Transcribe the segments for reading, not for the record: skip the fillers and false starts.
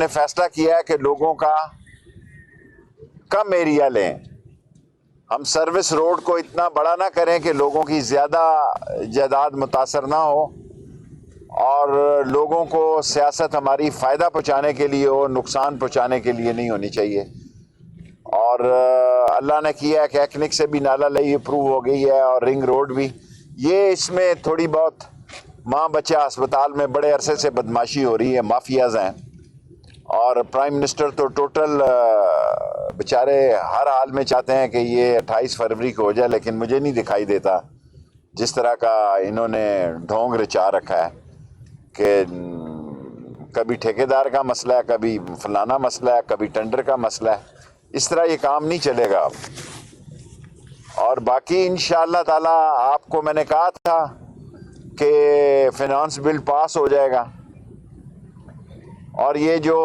نے فیصلہ کیا ہے کہ لوگوں کا کم ایریا لیں. ہم سروس روڈ کو اتنا بڑا نہ کریں کہ لوگوں کی زیادہ جائیداد متاثر نہ ہو، اور لوگوں کو سیاست ہماری فائدہ پہنچانے کے لیے ہو، نقصان پہنچانے کے لیے نہیں ہونی چاہیے. اور اللہ نے کیا ہے کہ ایکنک سے بھی نالا لئی اپروو ہو گئی ہے، اور رنگ روڈ بھی. یہ اس میں تھوڑی بہت ماں بچہ ہسپتال میں بڑے عرصے سے بدماشی ہو رہی ہے، مافیاز ہیں. اور پرائم منسٹر تو ٹوٹل بیچارے ہر حال میں چاہتے ہیں کہ یہ 28 فروری کو ہو جائے، لیکن مجھے نہیں دکھائی دیتا جس طرح کا انہوں نے ڈھونگ رچا رکھا ہے کہ کبھی ٹھیکیدار کا مسئلہ ہے، کبھی فلانا مسئلہ ہے، کبھی ٹینڈر کا مسئلہ ہے. اس طرح یہ کام نہیں چلے گا اب. اور باقی انشاءاللہ تعالی آپ کو میں نے کہا تھا کہ فنانس بل پاس ہو جائے گا، اور یہ جو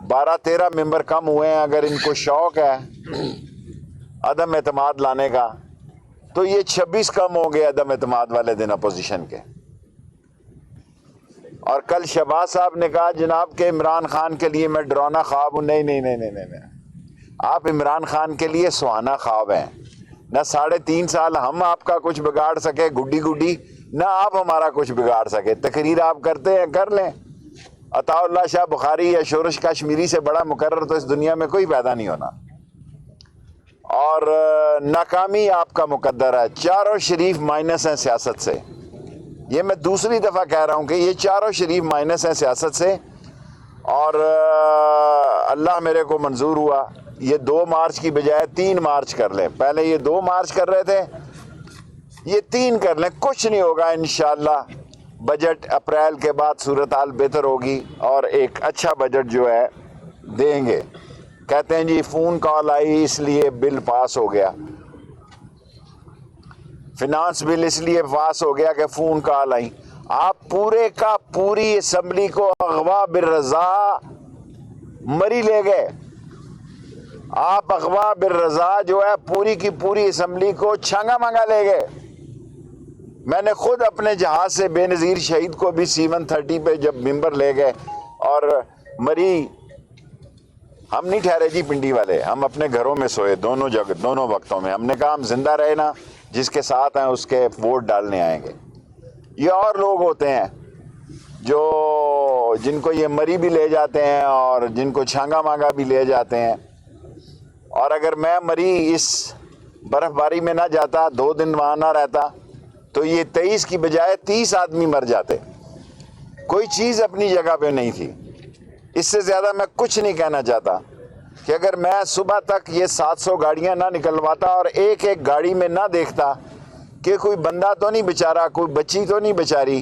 12-13 ممبر کم ہوئے ہیں، اگر ان کو شوق ہے عدم اعتماد لانے کا تو یہ 26 کم ہوں گے عدم اعتماد والے دن اپوزیشن کے. اور کل شہباز صاحب نے کہا جناب کہ عمران خان کے لیے میں ڈرانا خواب ہوں. نہیں نہیں نہیں نہیں نہیں، آپ عمران خان کے لیے سہانا خواب ہیں. نہ 3.5 سال ہم آپ کا کچھ بگاڑ سکے گڈی، نہ آپ ہمارا کچھ بگاڑ سکے. تقریر آپ کرتے ہیں، کر لیں. عطا اللہ شاہ بخاری یا شورش کشمیری سے بڑا مقرر تو اس دنیا میں کوئی پیدا نہیں ہونا. اور ناکامی آپ کا مقدر ہے. چاروں شریف مائنس ہیں سیاست سے. یہ میں دوسری دفعہ کہہ رہا ہوں کہ یہ چاروں شریف مائنس ہیں سیاست سے. اور اللہ میرے کو منظور ہوا یہ 2 مارچ کی بجائے 3 مارچ کر لیں. پہلے یہ 2 مارچ کر رہے تھے، یہ 3 کر لیں. کچھ نہیں ہوگا انشاءاللہ. بجٹ اپریل کے بعد صورتحال بہتر ہوگی، اور ایک اچھا بجٹ جو ہے دیں گے. کہتے ہیں جی فون کال آئی اس لیے بل پاس ہو گیا، فنانس بل اس لیے پاس ہو گیا کہ فون کال آئی. آپ پورے کا پوری اسمبلی کو اغوا بالرضا مری لے گئے. آپ اغوا بالرضا جو ہے پوری کی پوری اسمبلی کو چھانگا مانگا لے گئے. میں نے خود اپنے جہاز سے بے نظیر شہید کو بھی C-130 پہ جب ممبر لے گئے اور مری. ہم نہیں ٹھہرے جی پنڈی والے، ہم اپنے گھروں میں سوئے دونوں جگہ دونوں وقتوں میں. ہم نے کہا ہم زندہ رہے نا، جس کے ساتھ ہیں اس کے ووٹ ڈالنے آئیں گے. یہ اور لوگ ہوتے ہیں جن کو یہ مری بھی لے جاتے ہیں اور جن کو چھانگا مانگا بھی لے جاتے ہیں. اور اگر میں مری اس برف باری میں نہ جاتا، 2 دن وہاں نہ رہتا، تو یہ 23 کی بجائے 30 آدمی مر جاتے. کوئی چیز اپنی جگہ پہ نہیں تھی. اس سے زیادہ میں کچھ نہیں کہنا چاہتا کہ اگر میں صبح تک یہ 700 گاڑیاں نہ نکلواتا اور ایک ایک گاڑی میں نہ دیکھتا کہ کوئی بندہ تو نہیں بیچارہ، کوئی بچی تو نہیں بیچاری.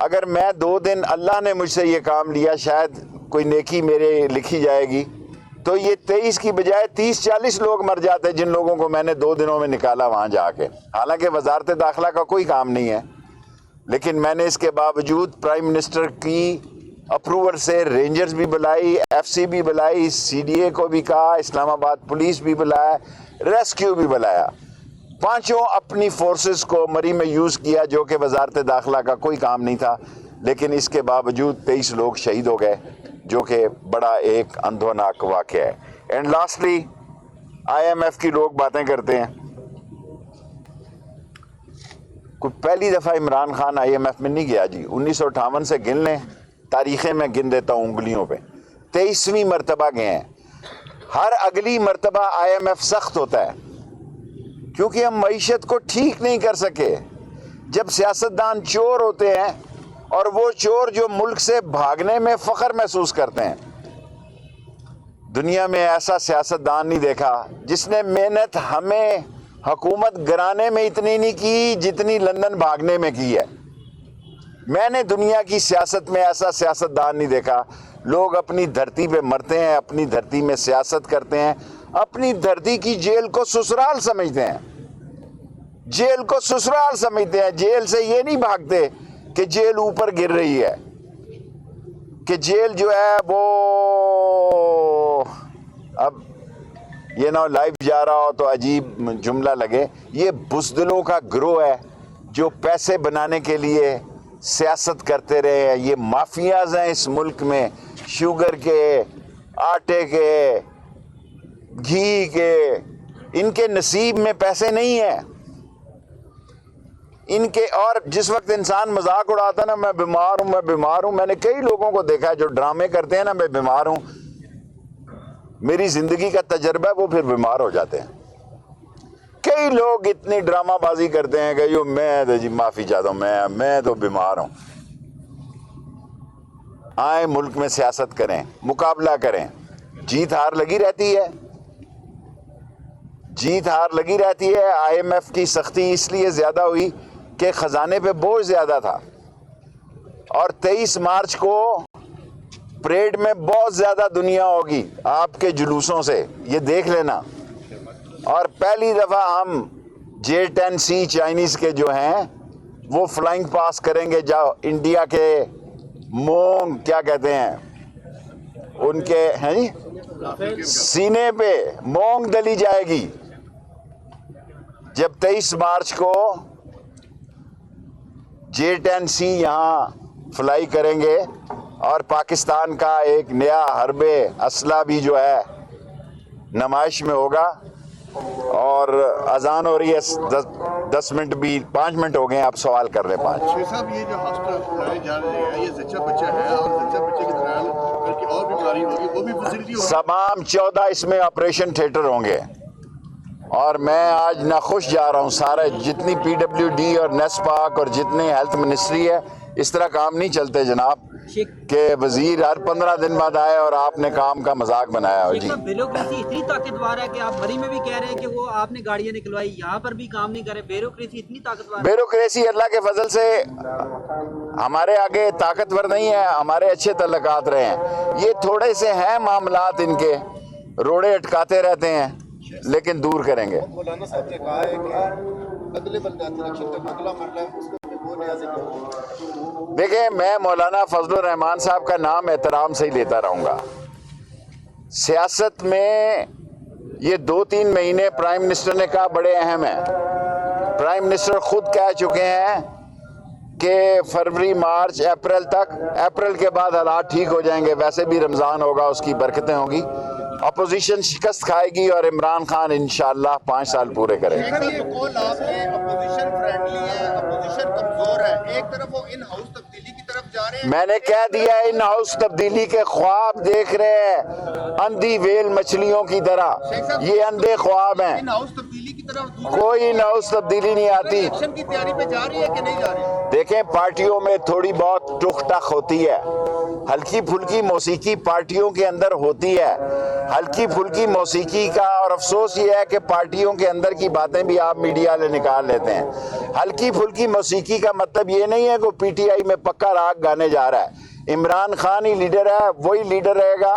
اگر میں 2 دن اللہ نے مجھ سے یہ کام لیا، شاید کوئی نیکی میرے لکھی جائے گی، تو یہ 23 کی بجائے 30-40 لوگ مر جاتے جن لوگوں کو میں نے 2 دنوں میں نکالا وہاں جا کے. حالانکہ وزارت داخلہ کا کوئی کام نہیں ہے، لیکن میں نے اس کے باوجود پرائم منسٹر کی اپروور سے رینجرز بھی بلائی، FC بھی بلائی، CDA کو بھی کہا، اسلام آباد پولیس بھی بلایا، ریسکیو بھی بلایا. 5 اپنی فورسز کو مری میں یوز کیا جو کہ وزارت داخلہ کا کوئی کام نہیں تھا. لیکن اس کے باوجود 23 لوگ شہید ہو گئے، جو کہ بڑا ایک اندھوناک واقعہ ہے. اینڈ لاسٹلی IMF کی لوگ باتیں کرتے ہیں. کوئی پہلی دفعہ عمران خان IMF میں نہیں گیا جی. 1958 سے گن لیں، تاریخیں میں گن دیتا ہوں انگلیوں پہ. 23ویں مرتبہ گئے ہیں. ہر اگلی مرتبہ IMF سخت ہوتا ہے کیونکہ ہم معیشت کو ٹھیک نہیں کر سکے. جب سیاستدان چور ہوتے ہیں، اور وہ چور جو ملک سے بھاگنے میں فخر محسوس کرتے ہیں. دنیا میں ایسا سیاستدان نہیں دیکھا جس نے محنت ہمیں حکومت گرانے میں اتنی نہیں کی جتنی لندن بھاگنے میں کی ہے. میں نے دنیا کی سیاست میں ایسا سیاستدان نہیں دیکھا. لوگ اپنی دھرتی پہ مرتے ہیں، اپنی دھرتی میں سیاست کرتے ہیں، اپنی دھرتی کی جیل کو سسرال سمجھتے ہیں. جیل کو سسرال سمجھتے ہیں. جیل سے یہ نہیں بھاگتے کہ جیل اوپر گر رہی ہے، کہ جیل جو ہے وہ اب یہ نہ لائیو جا رہا ہو تو عجیب جملہ لگے. یہ بزدلوں کا گروہ ہے جو پیسے بنانے کے لیے سیاست کرتے رہے ہیں. یہ مافیاز ہیں اس ملک میں, شوگر کے, آٹے کے, گھی کے. ان کے نصیب میں پیسے نہیں ہیں ان کے. اور جس وقت انسان مذاق اڑاتا ہے نا, میں بیمار ہوں, میں بیمار ہوں, میں نے کئی لوگوں کو دیکھا ہے جو ڈرامے کرتے ہیں نا, میں بیمار ہوں, میری زندگی کا تجربہ ہے, وہ پھر بیمار ہو جاتے ہیں. کئی لوگ اتنی ڈرامہ بازی کرتے ہیں کہ میں تو جی معافی چاہتا ہوں, میں تو بیمار ہوں. آئیں ملک میں سیاست کریں, مقابلہ کریں. جیت ہار لگی رہتی ہے, جیت ہار لگی رہتی ہے. آئی ایم ایف کی سختی اس لیے زیادہ ہوئی کہ خزانے پہ بوجھ زیادہ تھا, اور 23 مارچ کو پریڈ میں بہت زیادہ دنیا ہوگی آپ کے جلوسوں سے, یہ دیکھ لینا. اور پہلی دفعہ ہم J-10C چائنیز کے جو ہیں وہ فلائنگ پاس کریں گے, جاؤ انڈیا کے مونگ کیا کہتے ہیں ان کے ہیں سینے پہ مونگ دلی جائے گی جب 23 مارچ کو J-10C یہاں فلائی کریں گے. اور پاکستان کا ایک نیا حرب اسلحہ بھی جو ہے نمائش میں ہوگا. اور اذان ہو رہی ہے, 10 منٹ بھی 5 منٹ ہو گئے ہیں, آپ سوال کر رہے ہیں 5. شیخ صاحب, یہ جو ہاسپٹل لائے جا رہے ہیں یہ زچہ بچہ ہے, اور زچہ بچے کے دوران اگر کی اور بیماری ہوگی وہ بھی فیسلٹی ہوگی. تمام 14 اس میں آپریشن تھیٹر ہوں گے. اور میں آج ناخوش جا رہا ہوں, سارے جتنی PWD اور نیسپاک اور جتنی ہیلتھ منسٹری ہے, اس طرح کام نہیں چلتے جناب کہ وزیر ہر 15 دن بعد آئے اور آپ نے کام کا مذاق بنایا ہو. جی بیوروکریسی اتنی طاقتور ہے کہ آپ مری میں بھی کہہ رہے ہیں کہ وہ آپ نے گاڑیاں نکلوائی, یہاں پر بھی کام نہیں کرے. بیوروکریسی اتنی طاقتور ہے. بیوروکریسی اللہ کے فضل سے ہمارے آگے طاقتور نہیں ہے, ہمارے اچھے تعلقات رہے ہیں. یہ تھوڑے سے ہیں معاملات ان کے, روڑے اٹکاتے رہتے ہیں, لیکن دور کریں گے. مولانا صاحب نے کہا ہے کہ اگلے بلدیاتی الیکشن تک اگلا مرحلہ ہے, اس کو وہ نیازیں کریں. دیکھیں, میں مولانا فضل الرحمان صاحب کا نام احترام سے ہی لیتا رہوں گا. سیاست میں یہ 2-3 مہینے پرائم منسٹر نے کہا بڑے اہم ہیں. پرائم منسٹر خود کہہ چکے ہیں کہ فروری, مارچ, اپریل تک, اپریل کے بعد حالات ٹھیک ہو جائیں گے. ویسے بھی رمضان ہوگا, اس کی برکتیں ہوں گی. اپوزیشن شکست کھائے گی اور عمران خان انشاءاللہ 5 سال پورے کرے گا. یہ قول آپ نے اپوزیشن فرینڈلی ہے, اپوزیشن کمزور ہے, ایک طرف وہ ان ہاؤس تبدیلی کی طرف جا رہے ہیں. میں نے کہہ دیا ان ہاؤس تبدیلی کے خواب دیکھ رہے ہیں اندھی ویل مچھلیوں کی طرح. یہ اندھے خواب ہیں, ان ہاؤس تبدیلی کی طرف کوئی ان ہاؤس تبدیلی نہیں آتی. الیکشن کی تیاری پہ جا رہی ہے کہ نہیں جا رہی ہے؟ دیکھیں, پارٹیوں میں تھوڑی بہت ٹک ٹک ہوتی ہے, ہلکی پھلکی موسیقی پارٹیوں کے اندر ہوتی ہے, ہلکی پھلکی موسیقی کا. اور افسوس یہ ہے کہ پارٹیوں کے اندر کی باتیں بھی آپ میڈیا والے نکال لیتے ہیں. ہلکی پھلکی موسیقی کا مطلب یہ نہیں ہے کہ PTI میں پکا راگ گانے جا رہا ہے. عمران خان ہی لیڈر ہے, وہی لیڈر رہے گا,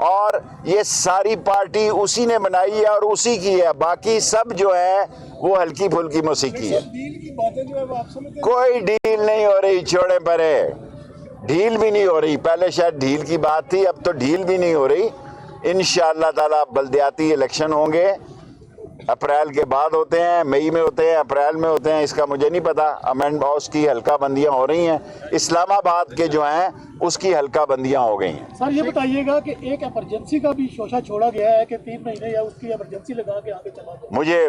اور یہ ساری پارٹی اسی نے بنائی ہے اور اسی کی ہے. باقی سب جو ہے وہ ہلکی پھلکی موسیقی ہے. ڈیل کی باتیں جو ہے وہ آپ سمجھتے ہیں؟ کوئی ڈیل نہیں ہو رہی, چھوڑے پرے, ڈھیل بھی نہیں ہو رہی. پہلے شاید ڈھیل کی بات تھی, اب تو ڈھیل بھی نہیں ہو رہی. انشاءاللہ تعالی بلدیاتی الیکشن ہوں گے, اپریل کے بعد ہوتے ہیں, مئی میں ہوتے ہیں, اپریل میں ہوتے ہیں, اس کا مجھے نہیں پتا. امینڈ ہاؤس کی حلقہ بندیاں ہو رہی ہیں, اسلام آباد کے جو ہیں اس کی حلقہ بندیاں ہو گئی ہیں. سر یہ بتائیے گا کہ ایک ایمرجنسی کا بھی شوشہ چھوڑا گیا ہے کہ 3 مہینے یا اس کی ایمرجنسی لگا کے آگے چلا جائے. مجھے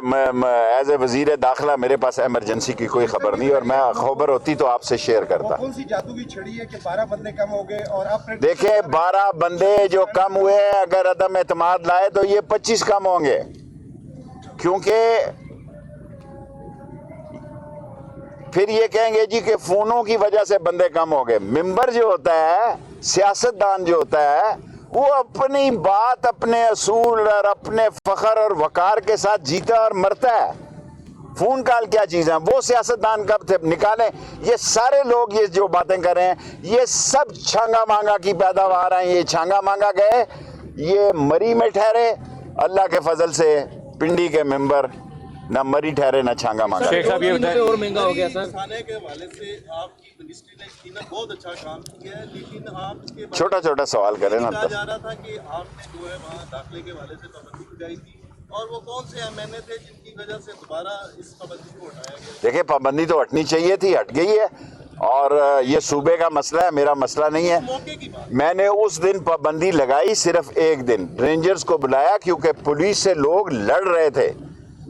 ایز اے وزیر داخلہ میرے پاس ایمرجنسی کی کوئی خبر نہیں, اور میں خبر ہوتی تو آپ سے شیئر کرتا. کون سی جادوئی چھڑی ہے کہ 12 بندے کم ہو گئے اور آپ دیکھیں, 12 بندے جو کم ہوئے ہیں, اگر عدم اعتماد لائے تو یہ 25 کم ہوں گے, کیونکہ پھر یہ کہیں گے جی کہ فونوں کی وجہ سے بندے کم ہو گئے. ممبر جو ہوتا ہے, سیاستدان جو ہوتا ہے, وہ اپنی بات, اپنے اصول اور اپنے فخر اور وقار کے ساتھ جیتا اور مرتا ہے. فون کال کیا چیز ہے, وہ سیاستدان کب تھے نکالیں. یہ سارے لوگ یہ جو باتیں کر رہے ہیں یہ سب چھانگا مانگا کی پیداوار ہیں. یہ چھانگا مانگا گئے, یہ مری میں ٹھہرے, اللہ کے فضل سے پنڈی کے ممبر نہ مری ٹھہرے نہ چھانگا مانگا. شیخ صاحب یہ بتائیں, اور مہنگا ہو گیا سر. کھانے کے حوالے سے آپ کی منسٹری نے یقیناً بہت اچھا کام کیا ہے, لیکن آپ اس کے چھوٹا چھوٹا سوال کریں نا. کہا جا رہا تھا کہ آپ نے جو ہے وہاں داخلے کے حوالے سے پابندی لگائی تھی, اور وہ کون سے MNA تھے جن کی وجہ سے دوبارہ اس پابندی کو ہٹایا گیا؟ دیکھیں, پابندی تو ہٹنی چاہیے تھی, ہٹ گئی ہے. اور یہ صوبے کا مسئلہ ہے, میرا مسئلہ نہیں ہے. میں نے اس دن پابندی لگائی صرف ایک دن, رینجرز کو بلایا کیونکہ پولیس سے لوگ لڑ رہے تھے,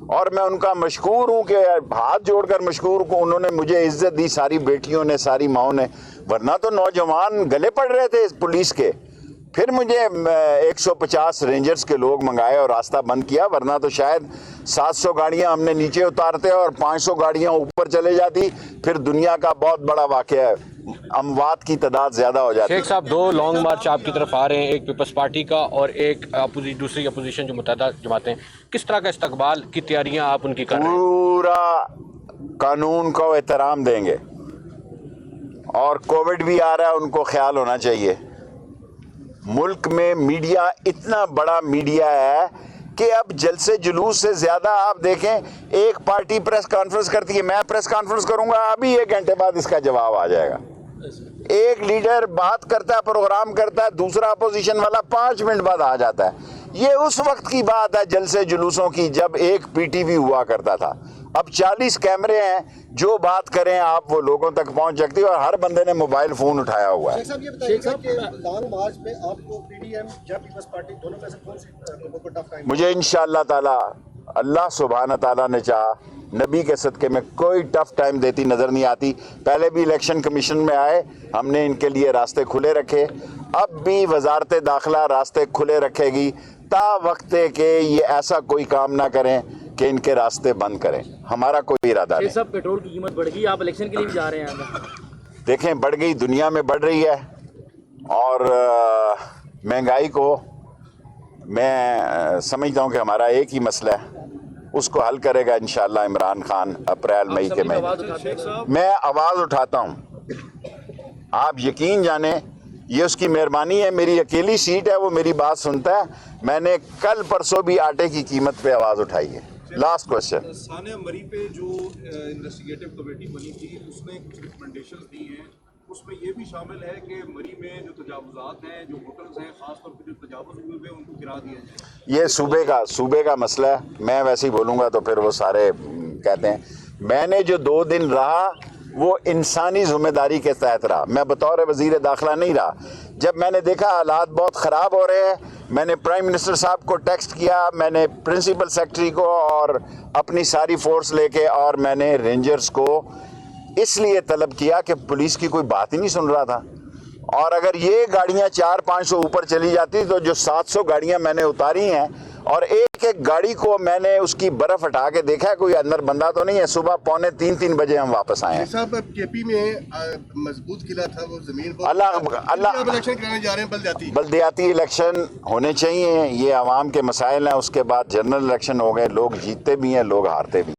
اور میں ان کا مشکور ہوں کہ ہاتھ جوڑ کر مشکور ہوں, انہوں نے مجھے عزت دی, ساری بیٹیوں نے, ساری ماؤں نے, ورنہ تو نوجوان گلے پڑ رہے تھے پولیس کے. پھر مجھے 150 رینجرز کے لوگ منگائے اور راستہ بند کیا, ورنہ تو شاید 700 گاڑیاں ہم نے نیچے اتارتے اور 500 گاڑیاں اوپر چلے جاتی, پھر دنیا کا بہت بڑا واقعہ ہے, اموات کی تعداد زیادہ ہو جاتی. شیخ صاحب 2 لانگ مارچ آپ کی طرف آ رہے ہیں, ایک پیپلز پارٹی کا اور ایک دوسری اپوزیشن جو متحدہ جماعتیں, کس طرح کا استقبال کی تیاریاں آپ ان کی کر رہے ہیں؟ پورا قانون کو احترام دیں گے, اور کووڈ بھی آ رہا ہے, ان کو خیال ہونا چاہیے. ملک میں میڈیا اتنا بڑا میڈیا ہے کہ اب جلسے جلوس سے زیادہ آپ دیکھیں, ایک پارٹی پریس کانفرنس کرتی ہے, میں پریس کانفرنس کروں گا, ابھی 1 گھنٹے بعد اس کا جواب آ جائے گا. ایک لیڈر بات کرتا ہے, پروگرام کرتا ہے, دوسرا اپوزیشن والا 5 منٹ بعد آ جاتا ہے. یہ اس وقت کی بات ہے جلسے جلوسوں کی جب ایک پی ٹی وی ہوا کرتا تھا. اب 40 کیمرے ہیں, جو بات کریں آپ وہ لوگوں تک پہنچ سکتی ہے, اور ہر بندے نے موبائل فون اٹھایا ہوا ہے. شیخ صاحب یہ بتائیے کہ لانگ مارچ میں آپ کو پی ڈی ایم یا پیپلز پارٹی دونوں میں سے کون سی کو ٹف ٹائم؟ مجھے انشاءاللہ تعالی, اللہ سبحانہ تعالیٰ نے چاہا, نبی کے صدقے میں کوئی ٹف ٹائم دیتی نظر نہیں آتی. پہلے بھی الیکشن کمیشن میں آئے, ہم نے ان کے لیے راستے کھلے رکھے, اب بھی وزارت داخلہ راستے کھلے رکھے گی, تا وقت کہ یہ ایسا کوئی کام نہ کریں کہ ان کے راستے بند کریں. ہمارا کوئی ارادہ نہیں. سب پیٹرول کی قیمت بڑھ گئی, آپ الیکشن کے لیے بھی جا رہے ہیں؟ دیکھیں, بڑھ گئی, دنیا میں بڑھ رہی ہے, اور مہنگائی کو میں سمجھتا ہوں کہ ہمارا ایک ہی مسئلہ ہے, اس کو حل کرے گا انشاءاللہ عمران خان اپریل مئی کے مہینے. میں آواز اٹھاتا ہوں, آپ یقین جانیں یہ اس کی مہربانی ہے, میری اکیلی سیٹ ہے, وہ میری بات سنتا ہے. میں نے کل پرسوں بھی آٹے کی قیمت پہ آواز اٹھائی ہے. Last question. ثانیہ مری پہ جو انویسٹیگیٹو کمیٹی بنی تھی, اس نے کچھ ریکمنڈیشنز دی ہیں, اس میں یہ بھی شامل ہے کہ مری میں جو تجاوزات ہیں, جو ہوٹلز ہیں, خاص طور پہ جو تجاوز ہوئے ہوئے ان کو گرا دیا جائے. یہ صوبے کا مسئلہ ہے, میں ویسے ہی بولوں گا تو پھر وہ سارے کہتے ہیں. میں نے جو 2 دن رہا وہ انسانی ذمہ داری کے تحت رہا, میں بطور وزیر داخلہ نہیں رہا. جب میں نے دیکھا حالات بہت خراب ہو رہے ہیں, میں نے پرائم منسٹر صاحب کو ٹیکسٹ کیا, میں نے پرنسپل سیکرٹری کو اور اپنی ساری فورس لے کے, اور میں نے رینجرز کو اس لیے طلب کیا کہ پولیس کی کوئی بات ہی نہیں سن رہا تھا. اور اگر یہ گاڑیاں 400-500 اوپر چلی جاتی تو جو 700 گاڑیاں میں نے اتاری ہیں, اور ایک ایک گاڑی کو میں نے اس کی برف ہٹا کے دیکھا کوئی اندر بندہ تو نہیں ہے. صبح 2:45-3 بجے ہم واپس آئے ہیں. صاحب کے پی میں مضبوط قلعہ تھا, وہ زمین پر اللہ الیکشن کرانے جا رہے ہیں, بلدیاتی الیکشن ہونے چاہیے, یہ عوام کے مسائل ہیں. اس کے بعد جنرل الیکشن ہو گئے, لوگ جیتتے بھی ہیں, لوگ ہارتے بھی ہیں.